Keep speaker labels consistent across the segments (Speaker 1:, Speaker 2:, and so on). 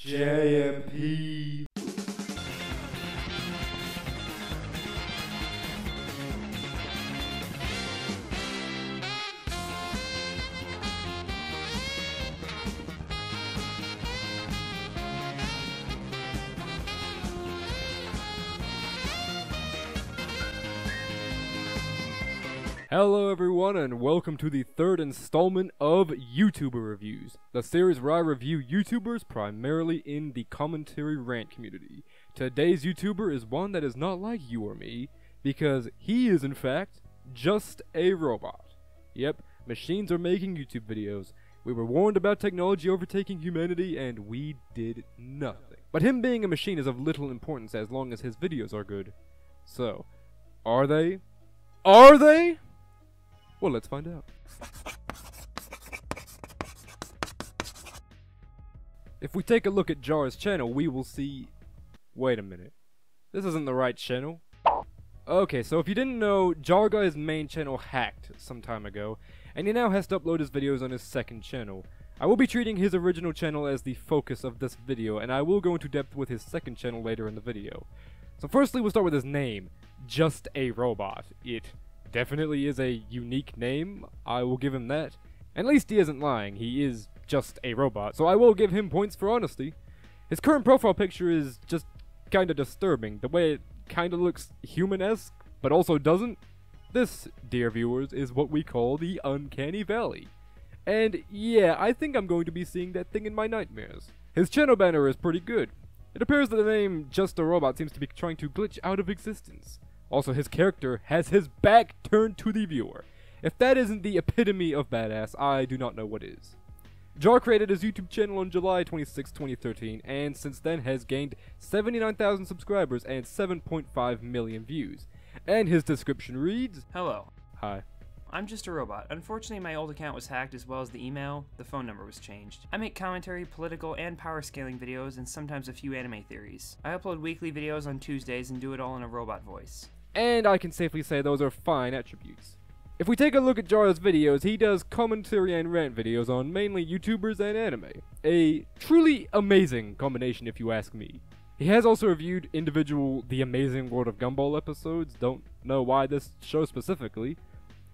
Speaker 1: Jayempee.
Speaker 2: Hello everyone and welcome to the third installment of YouTuber Reviews, the series where I review YouTubers primarily in the commentary rant community. Today's YouTuber is one that is not like you or me, because he is in fact just a robot. Yep, machines are making YouTube videos. We were warned about technology overtaking humanity and we did nothing. But him being a machine is of little importance as long as his videos are good. So, are they? Are they? Well, let's find out. If we take a look at Jar's channel, we will see... Wait a minute. This isn't the right channel. Okay, so if you didn't know, Jar got his main channel hacked some time ago, and he now has to upload his videos on his second channel. I will be treating his original channel as the focus of this video, and I will go into depth with his second channel later in the video. So firstly, we'll start with his name. Just a Robot. It definitely is a unique name, I will give him that. At least he isn't lying, he is just a robot, so I will give him points for honesty. His current profile picture is just kinda disturbing, the way it kinda looks human-esque, but also doesn't. This, dear viewers, is what we call the Uncanny Valley. And yeah, I think I'm going to be seeing that thing in my nightmares. His channel banner is pretty good. It appears that the name Just a Robot seems to be trying to glitch out of existence. Also, his character has his back turned to the viewer. If that isn't the epitome of badass, I do not know what is. Jar created his YouTube channel on July 26, 2013, and since then has gained 79,000 subscribers and 7.5 million views. And his description reads,
Speaker 3: Hello.
Speaker 2: Hi.
Speaker 3: I'm just a robot. Unfortunately, my old account was hacked as well as the email, the phone number was changed. I make commentary, political, and power scaling videos, and sometimes a few anime theories. I upload weekly videos on Tuesdays and do it all in a robot voice.
Speaker 2: And I can safely say those are fine attributes. If we take a look at Jar's videos, he does commentary and rant videos on mainly YouTubers and anime. A truly amazing combination if you ask me. He has also reviewed individual The Amazing World of Gumball episodes, don't know why this show specifically.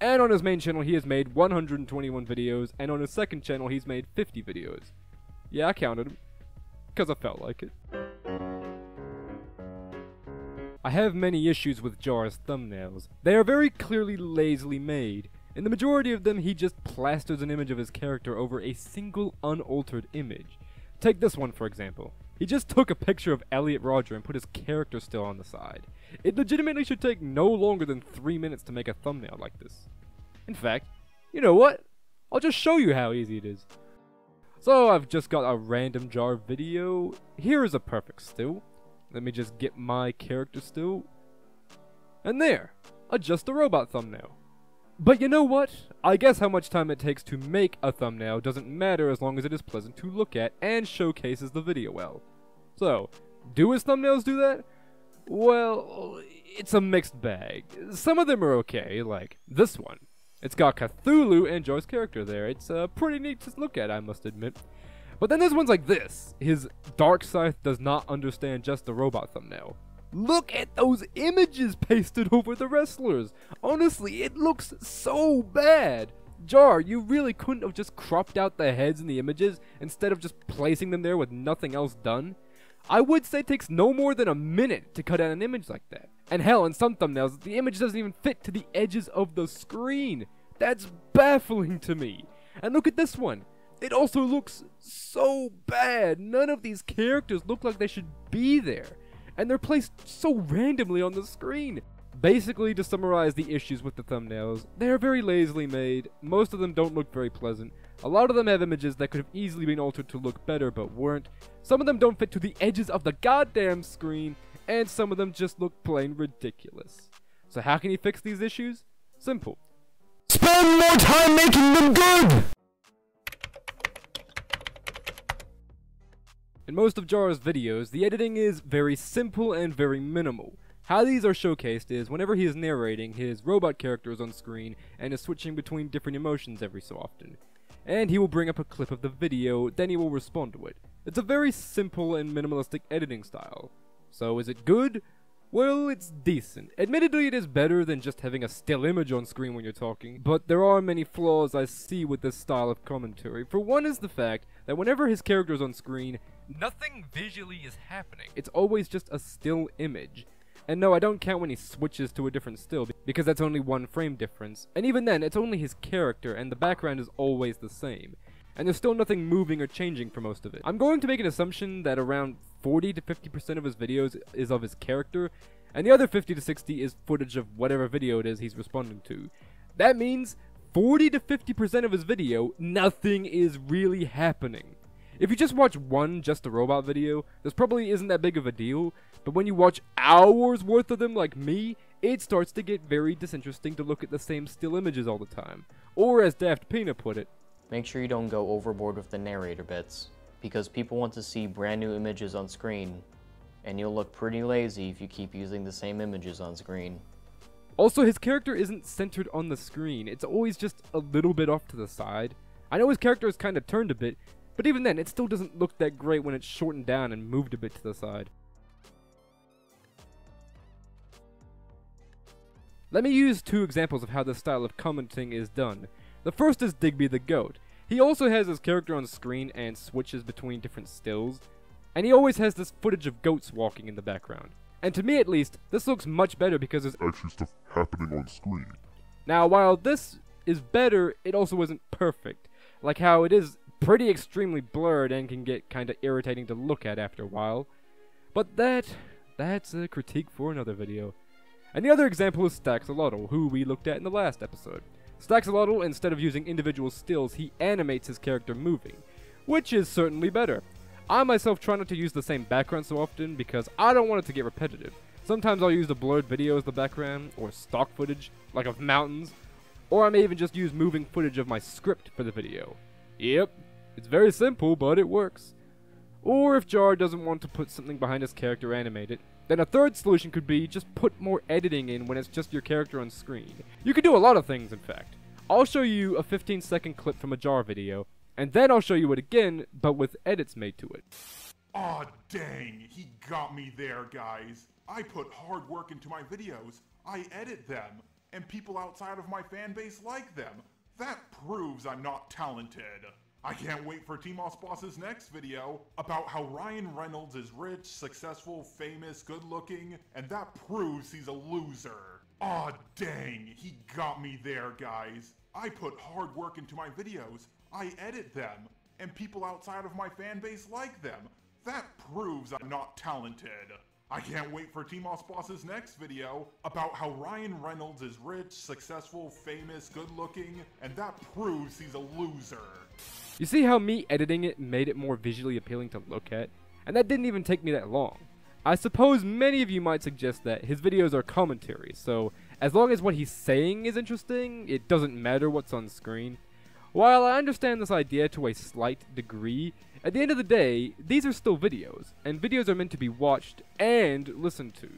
Speaker 2: And on his main channel he has made 121 videos, and on his second channel he's made 50 videos. Yeah, I counted them, because I felt like it. I have many issues with Jar's thumbnails. They are very clearly lazily made. In the majority of them, he just plasters an image of his character over a single unaltered image. Take this one for example. He just took a picture of Elliot Rodger and put his character still on the side. It legitimately should take no longer than 3 minutes to make a thumbnail like this. In fact, you know what? I'll just show you how easy it is. So I've just got a random Jar video. Here is a perfect still. Let me just get my character still. And there! A Just a Robot thumbnail. But you know what? I guess how much time it takes to make a thumbnail doesn't matter as long as it is pleasant to look at and showcases the video well. So, do his thumbnails do that? Well, it's a mixed bag. Some of them are okay, like this one. It's got Cthulhu and Jar's character there. It's pretty neat to look at, I must admit. But then there's ones like this. His Dark Scythe does not understand Just a Robot thumbnail. Look at those images pasted over the wrestlers. Honestly, it looks so bad. Jar, you really couldn't have just cropped out the heads in the images instead of just placing them there with nothing else done? I would say it takes no more than a minute to cut out an image like that. And hell, in some thumbnails, the image doesn't even fit to the edges of the screen. That's baffling to me. And look at this one. It also looks so bad. None of these characters look like they should be there. And they're placed so randomly on the screen. Basically, to summarize the issues with the thumbnails, they are very lazily made. Most of them don't look very pleasant. A lot of them have images that could have easily been altered to look better but weren't. Some of them don't fit to the edges of the goddamn screen. And some of them just look plain ridiculous. So how can he fix these issues? Simple. Spend more time making them good! In most of Jar's videos, the editing is very simple and very minimal. How these are showcased is whenever he is narrating, his robot character is on screen and is switching between different emotions every so often. And he will bring up a clip of the video, then he will respond to it. It's a very simple and minimalistic editing style. So is it good? Well, it's decent. Admittedly, it is better than just having a still image on screen when you're talking, but there are many flaws I see with this style of commentary. For one is the fact that whenever his character is on screen, nothing visually is happening. It's always just a still image. And no, I don't count when he switches to a different still, because that's only one frame difference. And even then, it's only his character, and the background is always the same. And there's still nothing moving or changing for most of it. I'm going to make an assumption that around 40 to 50% of his videos is of his character, and the other 50 to 60 is footage of whatever video it is he's responding to. That means 40 to 50% of his video, nothing is really happening. If you just watch one Just a Robot video, this probably isn't that big of a deal, but when you watch hours worth of them like me, it starts to get very disinteresting to look at the same still images all the time. Or as Daft Peanut put it,
Speaker 1: make sure you don't go overboard with the narrator bits, because people want to see brand new images on screen, and you'll look pretty lazy if you keep using the same images on screen.
Speaker 2: Also, his character isn't centered on the screen, it's always just a little bit off to the side. I know his character is kind of turned a bit, but even then, it still doesn't look that great when it's shortened down and moved a bit to the side. Let me use two examples of how this style of commenting is done. The first is Digby the Goat. He also has his character on screen and switches between different stills, and he always has this footage of goats walking in the background. And to me at least, this looks much better because there's
Speaker 4: actually stuff happening on screen.
Speaker 2: Now, while this is better, it also isn't perfect, like how it is pretty extremely blurred and can get kinda irritating to look at after a while. But that's a critique for another video. And the other example is Staxolotl, who we looked at in the last episode. Staxolotl, instead of using individual stills, he animates his character moving, which is certainly better. I myself try not to use the same background so often because I don't want it to get repetitive. Sometimes I'll use the blurred video as the background, or stock footage, like of mountains, or I may even just use moving footage of my script for the video. Yep, it's very simple, but it works. Or if Jar doesn't want to put something behind his character animated, then a third solution could be just put more editing in when it's just your character on screen. You can do a lot of things, in fact. I'll show you a 15-second clip from a Jar video, and then I'll show you it again, but with edits made to it.
Speaker 4: Aw, dang, he got me there, guys. I put hard work into my videos, I edit them, and people outside of my fanbase like them. That proves I'm not talented. I can't wait for T-Moss Boss's next video about how Ryan Reynolds is rich, successful, famous, good-looking, and that proves he's a loser. Aw, dang, he got me there, guys. I put hard work into my videos, I edit them, and people outside of my fanbase like them. That proves I'm not talented. I can't wait for T-Moss Boss's next video about how Ryan Reynolds is rich, successful, famous, good-looking, and that proves he's a loser.
Speaker 2: You see how me editing it made it more visually appealing to look at? And that didn't even take me that long. I suppose many of you might suggest that his videos are commentary, so as long as what he's saying is interesting, it doesn't matter what's on screen. While I understand this idea to a slight degree, at the end of the day, these are still videos, and videos are meant to be watched and listened to.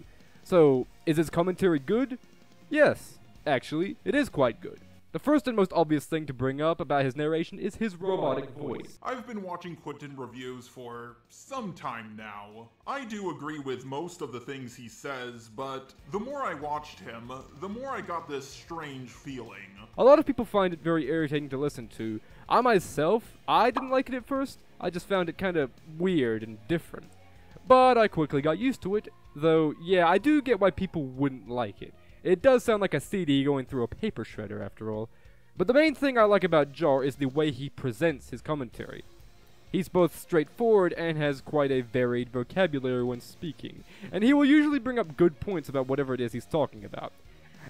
Speaker 2: So, is his commentary good? Yes, actually, it is quite good. The first and most obvious thing to bring up about his narration is his robotic voice.
Speaker 4: I've been watching Quentin reviews for some time now. I do agree with most of the things he says, but the more I watched him, the more I got this strange feeling.
Speaker 2: A lot of people find it very irritating to listen to. I myself, I didn't like it at first. I just found it kind of weird and different. But I quickly got used to it, though yeah, I do get why people wouldn't like it. It does sound like a CD going through a paper shredder after all. But the main thing I like about Jar is the way he presents his commentary. He's both straightforward and has quite a varied vocabulary when speaking, and he will usually bring up good points about whatever it is he's talking about.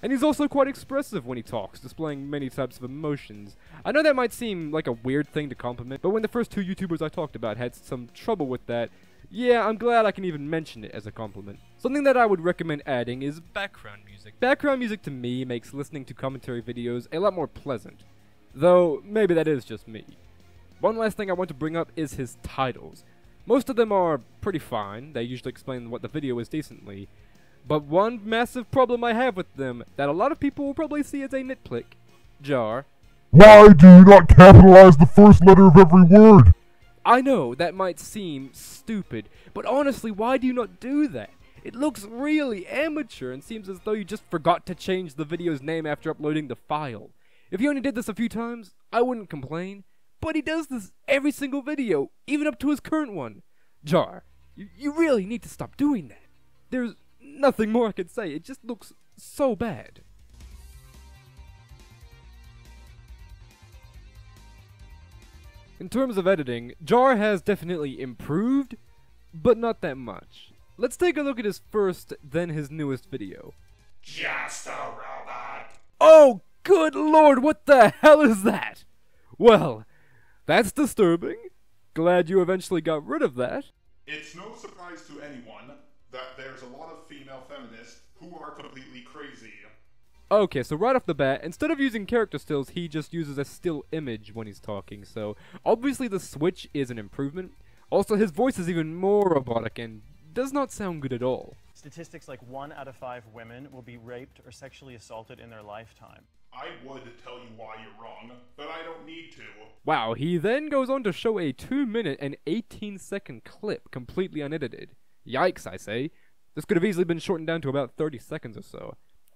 Speaker 2: And he's also quite expressive when he talks, displaying many types of emotions. I know that might seem like a weird thing to compliment, but when the first two YouTubers I talked about had some trouble with that, yeah, I'm glad I can even mention it as a compliment. Something that I would recommend adding is background music. Background music to me makes listening to commentary videos a lot more pleasant. Though, maybe that is just me. One last thing I want to bring up is his titles. Most of them are pretty fine, they usually explain what the video is decently. But one massive problem I have with them, that a lot of people will probably see as a nitpick, Jar.
Speaker 4: Why do you not capitalize the first letter of every word?
Speaker 2: I know, that might seem stupid, but honestly, why do you not do that? It looks really amateur and seems as though you just forgot to change the video's name after uploading the file. If he only did this a few times, I wouldn't complain, but he does this every single video, even up to his current one. Jar, you really need to stop doing that. There's nothing more I can say, it just looks so bad. In terms of editing, Jar has definitely improved, but not that much. Let's take a look at his first, then his newest video.
Speaker 4: Just a robot.
Speaker 2: Oh, good lord, what the hell is that? Well, that's disturbing. Glad you eventually got rid of that.
Speaker 4: It's no surprise to anyone that there's a lot of female feminists who are completely crazy.
Speaker 2: Okay, so right off the bat, instead of using character stills, he just uses a still image when he's talking, so obviously the switch is an improvement. Also, his voice is even more robotic and does not sound good at all.
Speaker 5: Statistics like 1 out of 5 women will be raped or sexually assaulted in their lifetime.
Speaker 4: I would tell you why you're wrong, but I don't need to.
Speaker 2: Wow, he then goes on to show a 2-minute and 18-second clip completely unedited. Yikes, I say. This could have easily been shortened down to about 30 seconds or so.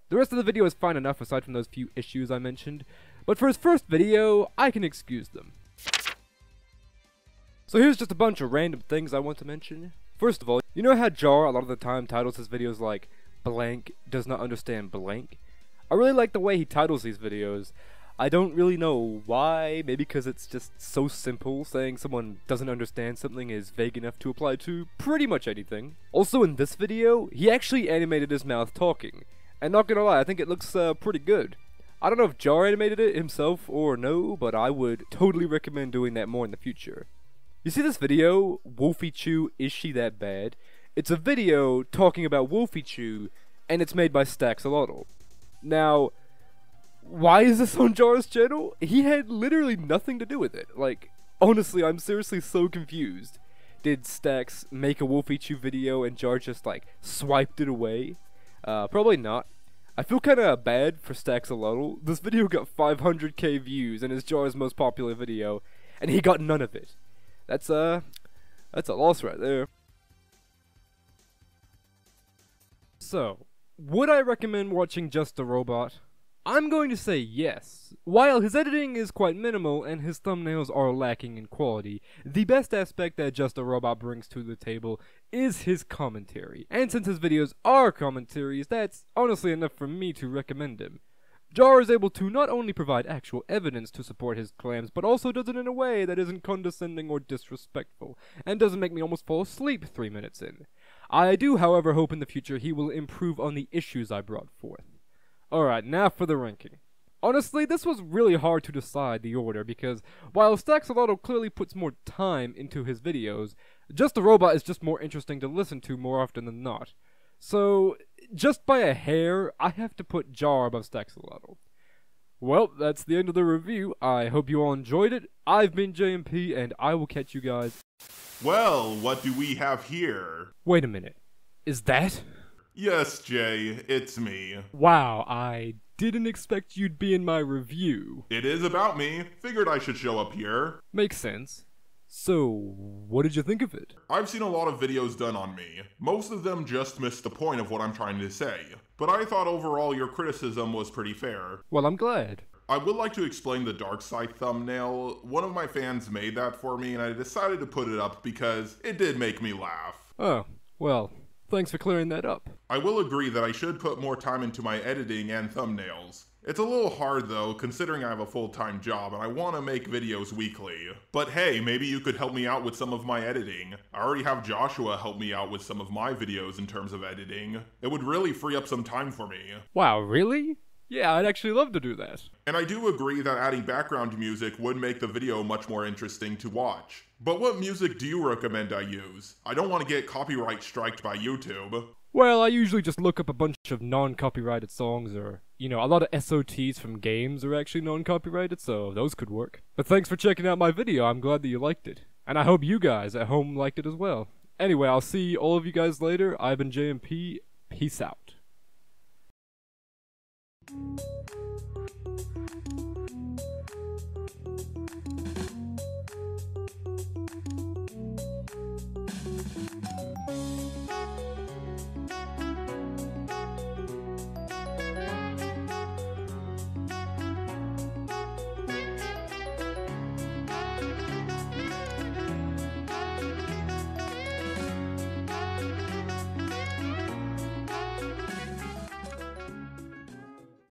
Speaker 2: The rest of the video is fine enough aside from those few issues I mentioned, but for his first video, I can excuse them. So here's just a bunch of random things I want to mention. First of all, you know how Jar a lot of the time titles his videos like, blank does not understand blank? I really like the way he titles these videos. I don't really know why, maybe because it's just so simple, saying someone doesn't understand something is vague enough to apply to pretty much anything. Also in this video, he actually animated his mouth talking. And not gonna lie, I think it looks pretty good. I don't know if Jar animated it himself or no, but I would totally recommend doing that more in the future. You see this video, Wolfie Chew, Is She That Bad? It's a video talking about Wolfie Chew, and it's made by Staxolotl. Now, why is this on Jar's channel? He had literally nothing to do with it. Like, honestly, I'm seriously so confused. Did Stax make a Wolfie Chew video and Jar just, like, swiped it away? Probably not. I feel kinda bad for Staxolotl. This video got 500k views and is Jar's most popular video, and he got none of it. That's a loss right there. So, would I recommend watching Just a Robot? I'm going to say yes. While his editing is quite minimal and his thumbnails are lacking in quality, the best aspect that Just a Robot brings to the table is his commentary. And since his videos are commentaries, that's honestly enough for me to recommend him. Jar is able to not only provide actual evidence to support his claims, but also does it in a way that isn't condescending or disrespectful, and doesn't make me almost fall asleep 3 minutes in. I do, however, hope in the future he will improve on the issues I brought forth. Alright, now for the ranking. Honestly, this was really hard to decide the order, because while Staxolotl clearly puts more time into his videos, Just a Robot is just more interesting to listen to more often than not. So, just by a hair, I have to put Jar above Staxolotl. Well, that's the end of the review. I hope you all enjoyed it. I've been Jayempee, and I will catch you guys.
Speaker 4: Well, what do we have here?
Speaker 2: Wait a minute. Is that?
Speaker 4: Yes, Jay, it's me.
Speaker 2: Wow, I didn't expect you'd be in my review.
Speaker 4: It is about me. Figured I should show up here.
Speaker 2: Makes sense. So, what did you think of it?
Speaker 4: I've seen a lot of videos done on me. Most of them just missed the point of what I'm trying to say. But I thought overall your criticism was pretty fair.
Speaker 2: Well, I'm glad.
Speaker 4: I would like to explain the dark side thumbnail. One of my fans made that for me and I decided to put it up because it did make me laugh.
Speaker 2: Oh, well, thanks for clearing that up.
Speaker 4: I will agree that I should put more time into my editing and thumbnails. It's a little hard though, considering I have a full-time job and I want to make videos weekly. But hey, maybe you could help me out with some of my editing. I already have Joshua help me out with some of my videos in terms of editing. It would really free up some time for me.
Speaker 2: Wow, really? Yeah, I'd actually love to do that.
Speaker 4: And I do agree that adding background music would make the video much more interesting to watch. But what music do you recommend I use? I don't want to get copyright striked by YouTube.
Speaker 2: Well, I usually just look up a bunch of non-copyrighted songs, or, you know, a lot of SOTs from games are actually non-copyrighted, so those could work. But thanks for checking out my video, I'm glad that you liked it. And I hope you guys at home liked it as well. Anyway, I'll see all of you guys later. I've been Jayempee. Peace out.